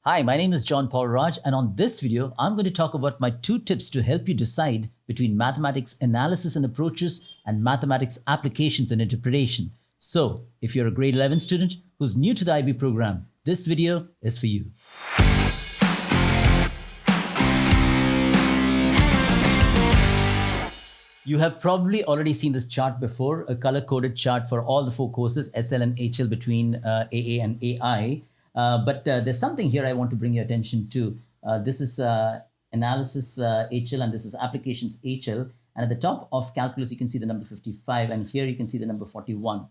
Hi, my name is John Paul Raj, and on this video, I'm going to talk about my 2 tips to help you decide between mathematics analysis and approaches and mathematics applications and interpretation. So, if you're a grade 11 student who's new to the IB program, this video is for you. You have probably already seen this chart before, a color-coded chart for all the 4 courses, SL and HL between AA and AI. But there's something here I want to bring your attention to. This is analysis HL and this is applications HL. And at the top of calculus, you can see the number 55 and here you can see the number 41.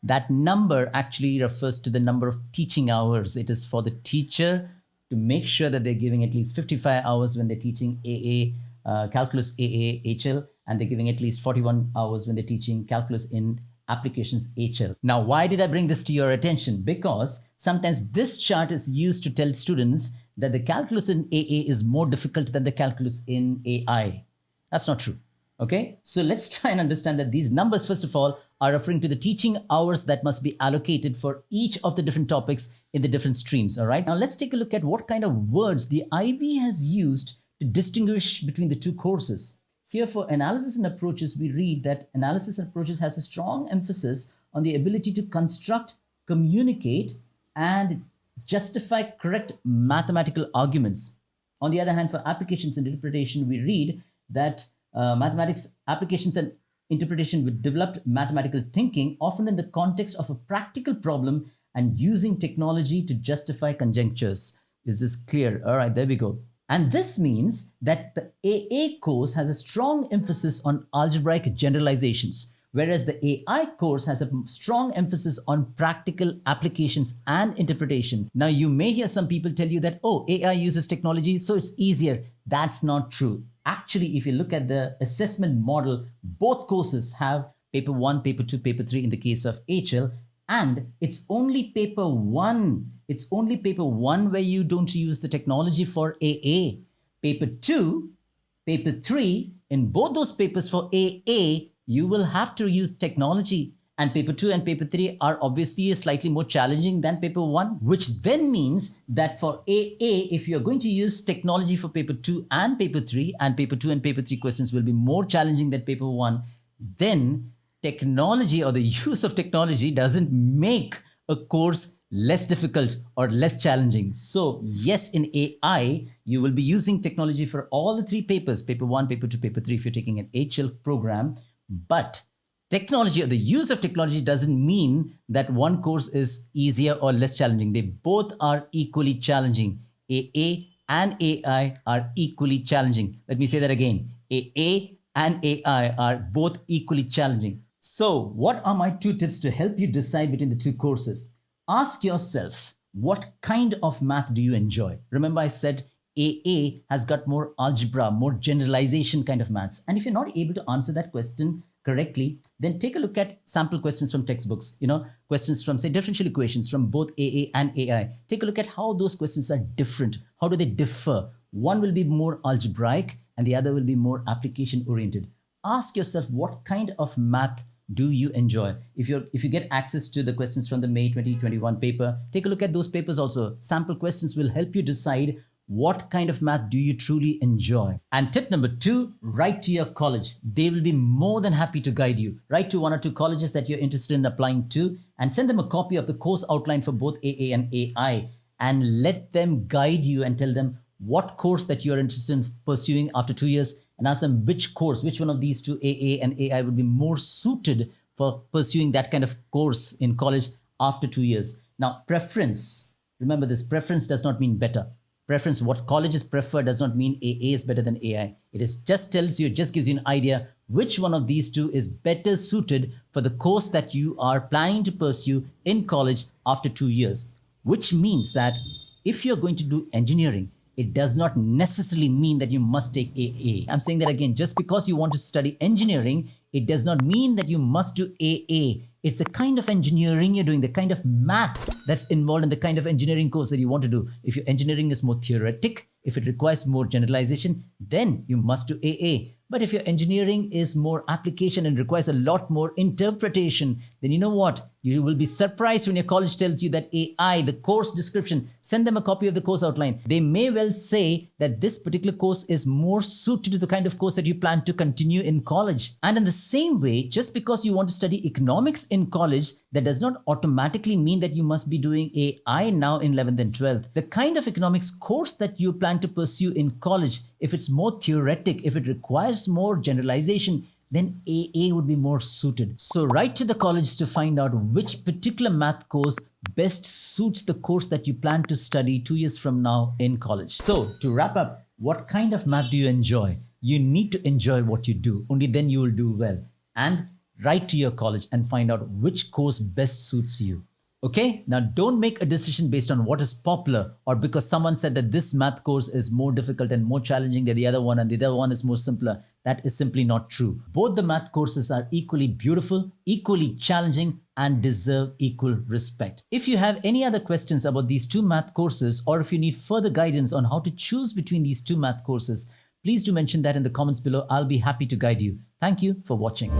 That number actually refers to the number of teaching hours. It is for the teacher to make sure that they're giving at least 55 hours when they're teaching AA, calculus AA, HL, and they're giving at least 41 hours when they're teaching calculus in applications HL. Now, why did I bring this to your attention? Because sometimes this chart is used to tell students that the calculus in AA is more difficult than the calculus in AI. That's not true. Okay, so let's try and understand that these numbers, first of all, are referring to the teaching hours that must be allocated for each of the different topics in the different streams. All right, now let's take a look at what kind of words the IB has used to distinguish between the 2 courses. Here for analysis and approaches, we read that analysis and approaches has a strong emphasis on the ability to construct, communicate, and justify correct mathematical arguments. On the other hand, for applications and interpretation, we read that mathematics applications and interpretation with developed mathematical thinking, often in the context of a practical problem and using technology to justify conjectures. Is this clear? All right, there we go. And this means that the AA course has a strong emphasis on algebraic generalizations, whereas the AI course has a strong emphasis on practical applications and interpretation. Now, you may hear some people tell you that, oh, AI uses technology, so it's easier. That's not true. Actually, if you look at the assessment model, both courses have paper 1, paper 2, paper 3 in the case of HL, and it's only paper 1. It's only paper 1 where you don't use the technology for AA. Paper 2, paper 3, in both those papers for AA, you will have to use technology. And paper 2 and paper 3 are obviously slightly more challenging than paper 1, which then means that for AA, if you're going to use technology for paper 2 and paper 3, and paper 2 and paper 3 questions will be more challenging than paper 1, then technology or the use of technology doesn't make a course less difficult or less challenging. So yes, in AI, you will be using technology for all the 3 papers, paper 1, paper 2, paper 3, if you're taking an HL program. But technology or the use of technology doesn't mean that one course is easier or less challenging. They both are equally challenging. AA and AI are equally challenging. Let me say that again. AA and AI are both equally challenging. So what are my 2 tips to help you decide between the 2 courses? Ask yourself, what kind of math do you enjoy? Remember I said AA has got more algebra, more generalization kind of maths. And if you're not able to answer that question correctly, then take a look at sample questions from textbooks, questions from say differential equations from both AA and AI. Take a look at how those questions are different. How do they differ? One will be more algebraic and the other will be more application oriented. Ask yourself, what kind of math do you enjoy? If you get access to the questions from the May 2021 paper, take a look at those papers also. Sample questions will help you decide what kind of math do you truly enjoy. And tip number 2, write to your college. They will be more than happy to guide you. Write to 1 or 2 colleges that you're interested in applying to and send them a copy of the course outline for both AA and AI and let them guide you and tell them what course that you're interested in pursuing after 2 years, and ask them which one of these 2, AA and AI, would be more suited for pursuing that kind of course in college after 2 years. Now, preference, remember this, preference does not mean better. Preference, what colleges prefer does not mean AA is better than AI. It just gives you an idea which one of these 2 is better suited for the course that you are planning to pursue in college after 2 years. Which means that if you're going to do engineering, it does not necessarily mean that you must take AA. I'm saying that again, just because you want to study engineering, it does not mean that you must do AA. It's the kind of engineering you're doing, the kind of math that's involved in the kind of engineering course that you want to do. If your engineering is more theoretic, if it requires more generalization, then you must do AA. But if your engineering is more application and requires a lot more interpretation, then you know what? You will be surprised when your college tells you that AI, the course description, send them a copy of the course outline. They may well say that this particular course is more suited to the kind of course that you plan to continue in college. And in the same way, just because you want to study economics in college, that does not automatically mean that you must be doing AI now in 11th and 12th. The kind of economics course that you plan to pursue in college, if it's more theoretic, if it requires more generalization, then AA would be more suited. So write to the college to find out which particular math course best suits the course that you plan to study 2 years from now in college. So to wrap up, what kind of math do you enjoy? You need to enjoy what you do. Only then you will do well. And write to your college and find out which course best suits you. Okay, now don't make a decision based on what is popular or because someone said that this math course is more difficult and more challenging than the other one and the other one is more simpler. That is simply not true. Both the math courses are equally beautiful, equally challenging, and deserve equal respect. If you have any other questions about these two math courses or if you need further guidance on how to choose between these two math courses, please do mention that in the comments below. I'll be happy to guide you. Thank you for watching.